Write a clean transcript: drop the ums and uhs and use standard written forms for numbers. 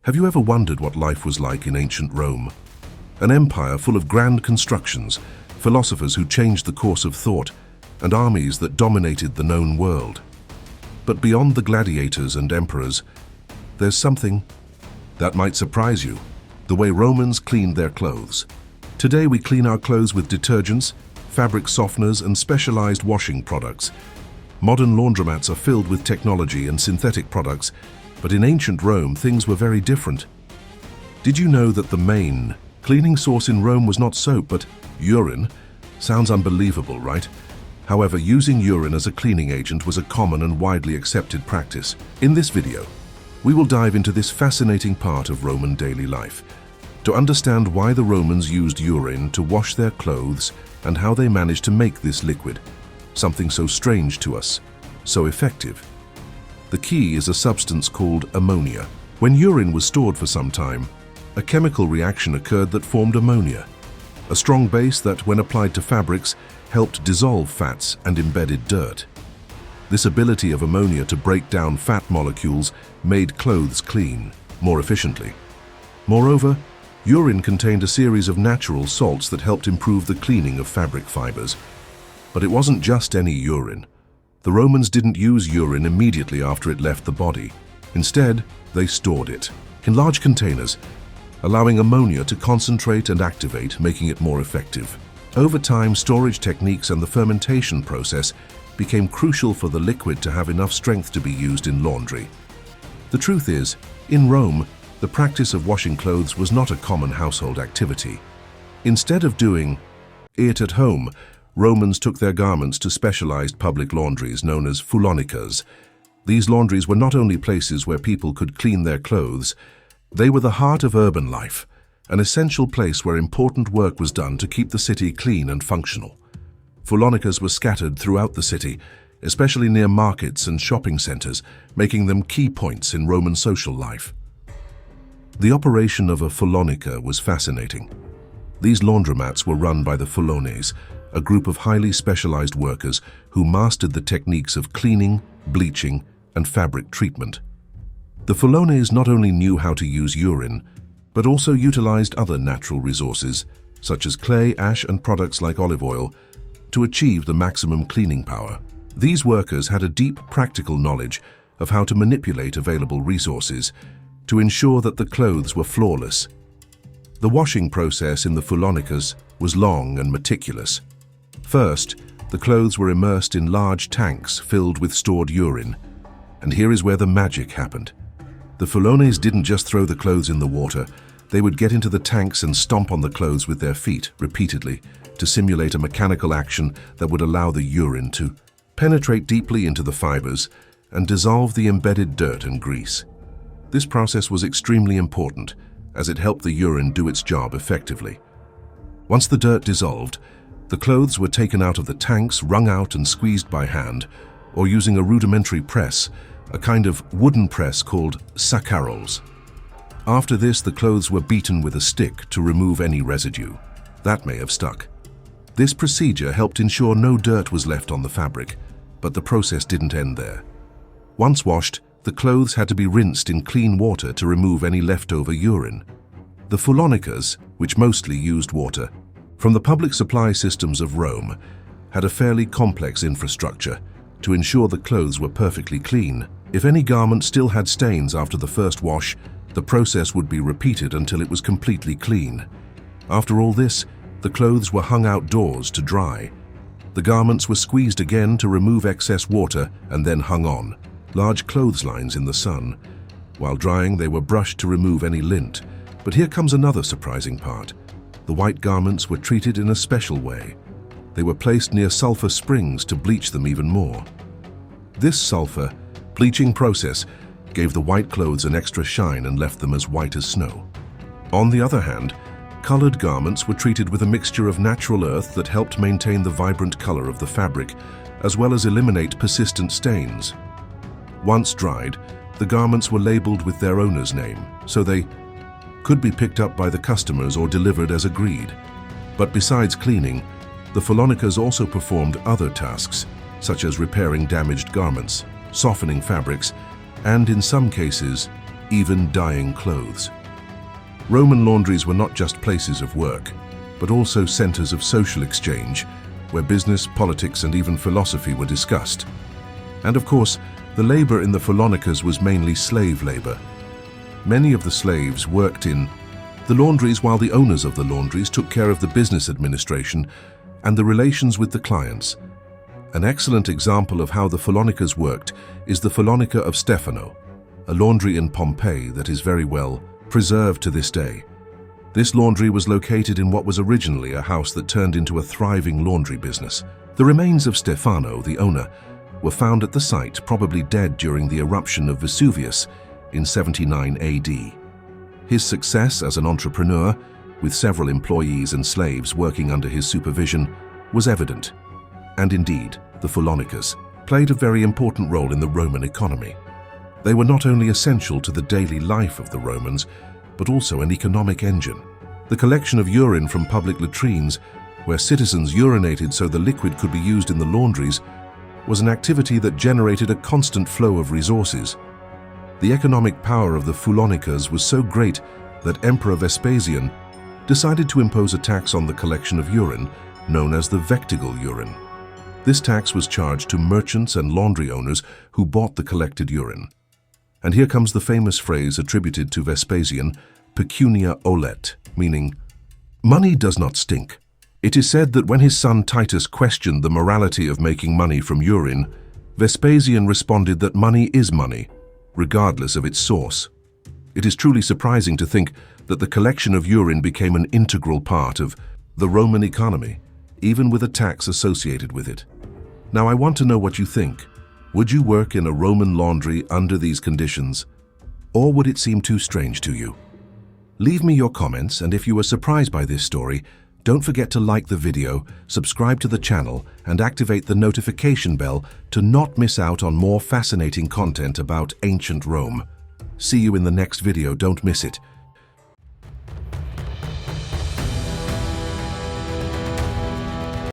Have you ever wondered what life was like in ancient Rome? An empire full of grand constructions, philosophers who changed the course of thought, and armies that dominated the known world. But beyond the gladiators and emperors, there's something that might surprise you: the way Romans cleaned their clothes. Today we clean our clothes with detergents, fabric softeners, and specialized washing products. Modern laundromats are filled with technology and synthetic products, but in ancient Rome things were very different. Did you know that the main cleaning source in Rome was not soap but urine? Sounds unbelievable, right? However, using urine as a cleaning agent was a common and widely accepted practice. In this video, we will dive into this fascinating part of Roman daily life to understand why the Romans used urine to wash their clothes and how they managed to make this liquid, something so strange to us, so effective. The key is a substance called ammonia. When urine was stored for some time, a chemical reaction occurred that formed ammonia, a strong base that, when applied to fabrics, helped dissolve fats and embedded dirt. This ability of ammonia to break down fat molecules made clothes clean more efficiently. Moreover, urine contained a series of natural salts that helped improve the cleaning of fabric fibers. But it wasn't just any urine. The Romans didn't use urine immediately after it left the body. Instead, they stored it in large containers, allowing ammonia to concentrate and activate, making it more effective. Over time, storage techniques and the fermentation process became crucial for the liquid to have enough strength to be used in laundry. The truth is, in Rome, the practice of washing clothes was not a common household activity. Instead of doing it at home, Romans took their garments to specialized public laundries known as fullonicas. These laundries were not only places where people could clean their clothes, they were the heart of urban life, an essential place where important work was done to keep the city clean and functional. Fullonicas were scattered throughout the city, especially near markets and shopping centers, making them key points in Roman social life. The operation of a fullonica was fascinating. These laundromats were run by the fullones, a group of highly specialized workers who mastered the techniques of cleaning, bleaching, and fabric treatment. The fullones not only knew how to use urine, but also utilized other natural resources, such as clay, ash, and products like olive oil, to achieve the maximum cleaning power. These workers had a deep practical knowledge of how to manipulate available resources to ensure that the clothes were flawless. The washing process in the fullonicas was long and meticulous. First, the clothes were immersed in large tanks filled with stored urine. And here is where the magic happened. The fullones didn't just throw the clothes in the water. They would get into the tanks and stomp on the clothes with their feet repeatedly to simulate a mechanical action that would allow the urine to penetrate deeply into the fibers and dissolve the embedded dirt and grease. This process was extremely important as it helped the urine do its job effectively. Once the dirt dissolved, the clothes were taken out of the tanks, wrung out and squeezed by hand, or using a rudimentary press, a kind of wooden press called saccaroles. After this, the clothes were beaten with a stick to remove any residue that may have stuck. This procedure helped ensure no dirt was left on the fabric, but the process didn't end there. Once washed, the clothes had to be rinsed in clean water to remove any leftover urine. The fullonicas, which mostly used water from the public supply systems of Rome, had a fairly complex infrastructure to ensure the clothes were perfectly clean. If any garment still had stains after the first wash, the process would be repeated until it was completely clean. After all this, the clothes were hung outdoors to dry. The garments were squeezed again to remove excess water and then hung on large clotheslines in the sun. While drying, they were brushed to remove any lint. But here comes another surprising part. The white garments were treated in a special way. They were placed near sulfur springs to bleach them even more. This sulfur bleaching process gave the white clothes an extra shine and left them as white as snow. On the other hand, colored garments were treated with a mixture of natural earth that helped maintain the vibrant color of the fabric, as well as eliminate persistent stains. Once dried, the garments were labeled with their owner's name, so they could be picked up by the customers or delivered as agreed. But besides cleaning, the fullonicas also performed other tasks, such as repairing damaged garments, softening fabrics, and in some cases, even dyeing clothes. Roman laundries were not just places of work, but also centers of social exchange, where business, politics, and even philosophy were discussed. And of course, the labor in the Phaelonicas was mainly slave labor. Many of the slaves worked in the laundries, while the owners of the laundries took care of the business administration and the relations with the clients. An excellent example of how the Phaelonicas worked is the Phaelonica of Stefano, a laundry in Pompey that is very well preserved to this day. This laundry was located in what was originally a house that turned into a thriving laundry business. The remains of Stefano, the owner, were found at the site, probably dead during the eruption of Vesuvius in 79 AD. His success as an entrepreneur, with several employees and slaves working under his supervision, was evident. And indeed, the Phaelonicas played a very important role in the Roman economy. They were not only essential to the daily life of the Romans, but also an economic engine. The collection of urine from public latrines, where citizens urinated so the liquid could be used in the laundries, was an activity that generated a constant flow of resources. The economic power of the Phaelonicas was so great that Emperor Vespasian decided to impose a tax on the collection of urine, known as the vectigal urine. This tax was charged to merchants and laundry owners who bought the collected urine. And here comes the famous phrase attributed to Vespasian, pecunia olet, meaning, money does not stink. It is said that when his son Titus questioned the morality of making money from urine, Vespasian responded that money is money, regardless of its source. It is truly surprising to think that the collection of urine became an integral part of the Roman economy, even with a tax associated with it. Now, I want to know what you think. Would you work in a Roman laundry under these conditions, or would it seem too strange to you? Leave me your comments, and if you were surprised by this story, don't forget to like the video, subscribe to the channel, and activate the notification bell to not miss out on more fascinating content about ancient Rome. See you in the next video, don't miss it.